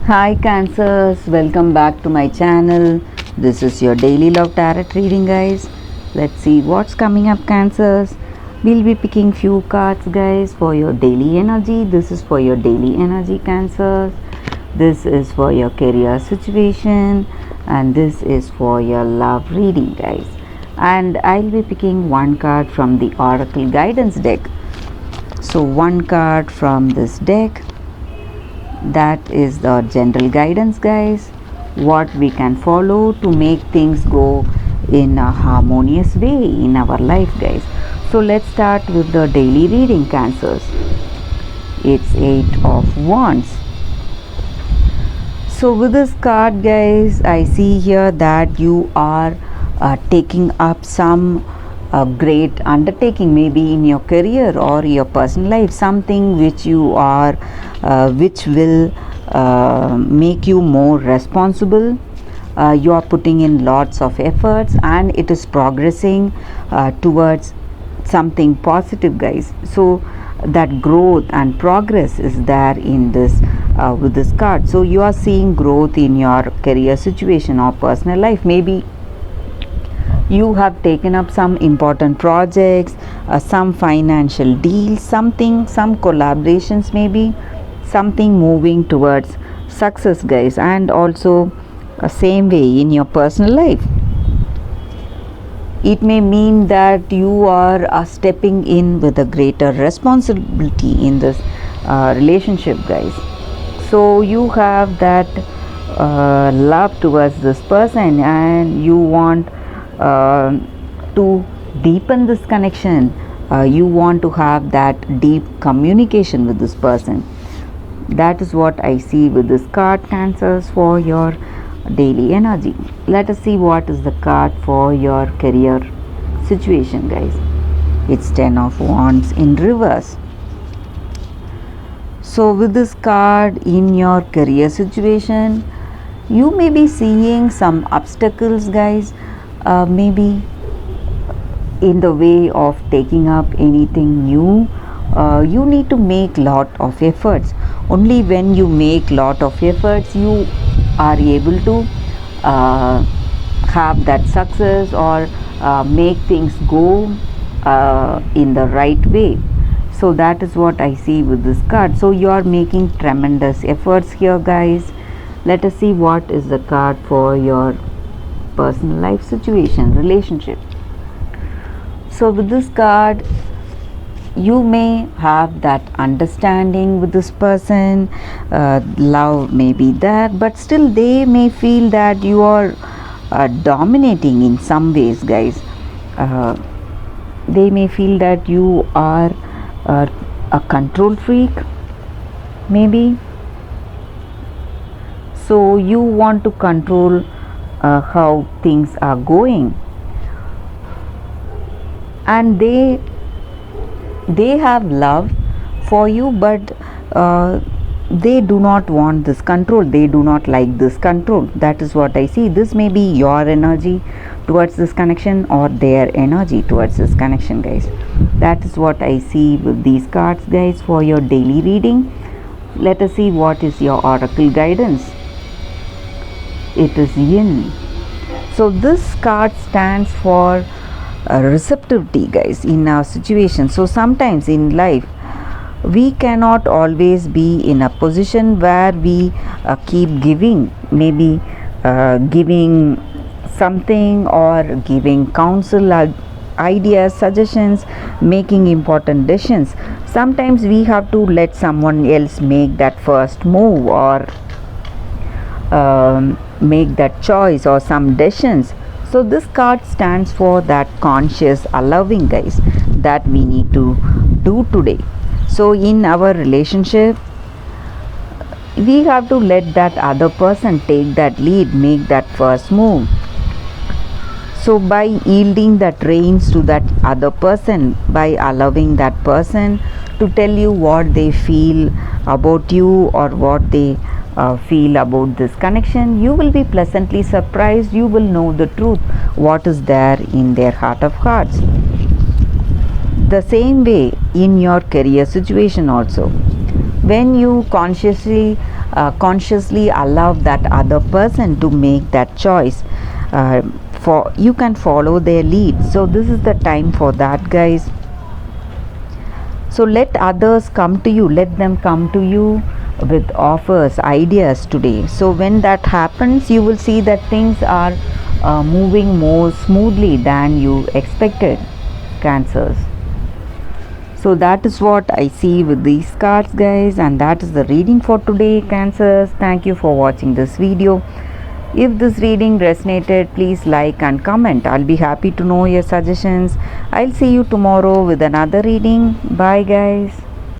Hi Cancers, welcome back to my channel. This is your daily love tarot reading, guys. Let's see what's coming up, Cancers. We'll be picking few cards, guys, for your daily energy. This is for your daily energy, Cancers. This is for your career situation, and this is for your love reading, guys. And I'll be picking one card from the Oracle Guidance deck. So one card from this deck, that is the general guidance, guys, what we can follow to make things go in a harmonious way in our life, guys. So let's start with the daily reading, Cancers. It's 8 of Wands. So with this card, guys, I see here that you are taking up some great undertaking, maybe in your career or your personal life, something which you are which will make you more responsible. You are putting in lots of efforts and it is progressing towards something positive, guys. So that growth and progress is there in this with this card. So you are seeing growth in your career situation or personal life. Maybe you have taken up some important projects, some financial deals, some collaborations, maybe something moving towards success, guys. And also same way in your personal life, it may mean that you are stepping in with a greater responsibility in this relationship, guys. So you have that love towards this person and you want to deepen this connection. You want to have that deep communication with this person. That is what I see with this card, Cancers, for your daily energy. Let us see what is the card for your career situation, guys. It's 10 of Wands in reverse. So with this card in your career situation, you may be seeing some obstacles, guys, maybe in the way of taking up anything new. You need to make lot of efforts. Only when you make lot of efforts, you are able to have that success or make things go in the right way. So that is what I see with this card. So you are making tremendous efforts here, guys. Let us see what is the card for your personal life situation, relationship. So with this card, you may have that understanding with this person, love may be there, but still they may feel that you are dominating in some ways, guys. They may feel that you are a control freak, maybe. So you want to control how things are going, and they have love for you, but they do not want this control. They do not like this control. That is what I see. This may be your energy towards this connection or their energy towards this connection, guys. That is what I see with these cards, guys, for your daily reading. Let us see what is your oracle guidance. It is Yin. So this card stands for receptivity, guys, in our situation. So sometimes in life we cannot always be in a position where we keep giving, maybe giving something or giving counsel, ideas, suggestions, making important decisions. Sometimes we have to let someone else make that first move or make that choice or some decisions. So this card stands for that conscious allowing, guys, that we need to do today. So in our relationship, we have to let that other person take that lead, make that first move. So by yielding that reins to that other person, by allowing that person to tell you what they feel about you or what they feel about this connection, you will be pleasantly surprised. You will know the truth, what is there in their heart of hearts. The same way in your career situation also, when you consciously consciously allow that other person to make that choice. For you can follow their lead. So this is the time for that, guys. So let others come to you, let them come to you with offers, ideas today. So when that happens, you will see that things are moving more smoothly than you expected, Cancers. So that is what I see with these cards, guys, and that is the reading for today, Cancers. Thank you for watching this video. If this reading resonated, please like and comment. I'll be happy to know your suggestions. I'll see you tomorrow with another reading. Bye, guys.